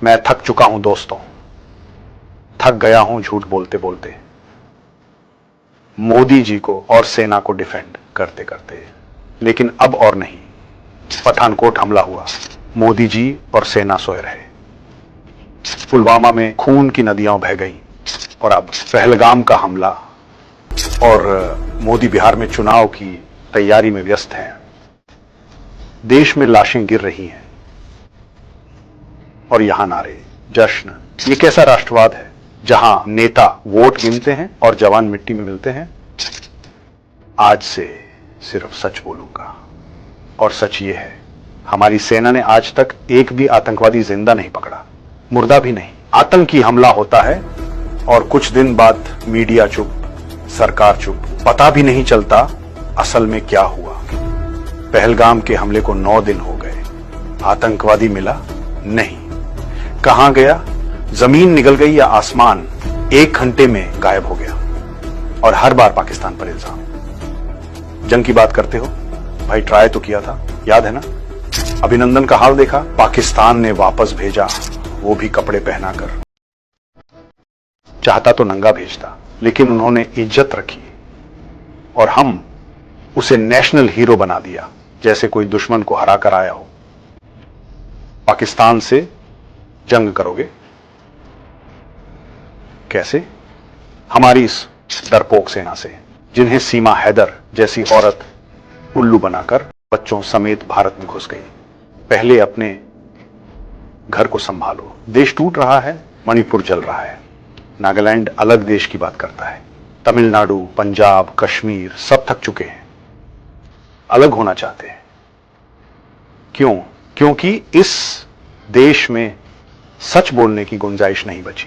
मैं थक चुका हूं दोस्तों, थक गया हूं झूठ बोलते बोलते, मोदी जी को और सेना को डिफेंड करते करते। लेकिन अब और नहीं। पठानकोट हमला हुआ, मोदी जी और सेना सोए रहे। पुलवामा में खून की नदियां बह गईं और अब पहलगाम का हमला, और मोदी बिहार में चुनाव की तैयारी में व्यस्त हैं। देश में लाशें गिर रही हैं और यहां नारे, जश्न। ये कैसा राष्ट्रवाद है जहां नेता वोट गिनते हैं और जवान मिट्टी में मिलते हैं? आज से सिर्फ सच बोलूंगा, और सच ये है, हमारी सेना ने आज तक एक भी आतंकवादी जिंदा नहीं पकड़ा, मुर्दा भी नहीं। आतंकी हमला होता है और कुछ दिन बाद मीडिया चुप, सरकार चुप, पता भी नहीं चलता असल में क्या हुआ। पहलगाम के हमले को 9 दिन हो गए, आतंकवादी मिला नहीं। कहां गया? जमीन निगल गई या आसमान 1 घंटे में गायब हो गया। और हर बार पाकिस्तान पर इल्जाम। जंग की बात करते हो भाई, ट्राई तो किया था, याद है ना? अभिनंदन का हाल देखा, पाकिस्तान ने वापस भेजा, वो भी कपड़े पहनाकर। चाहता तो नंगा भेजता, लेकिन उन्होंने इज्जत रखी और हम उसे नेशनल हीरो बना दिया, जैसे कोई दुश्मन को हरा कर आया हो। पाकिस्तान से जंग करोगे? कैसे? हमारी इस डरपोक सेना से, जिन्हें सीमा हैदर जैसी औरत उल्लू बनाकर बच्चों समेत भारत में घुस गई। पहले अपने घर को संभालो। देश टूट रहा है, मणिपुर जल रहा है, नागालैंड अलग देश की बात करता है, तमिलनाडु, पंजाब, कश्मीर सब थक चुके हैं, अलग होना चाहते हैं। क्यों? क्योंकि इस देश में सच बोलने की गुंजाइश नहीं बची।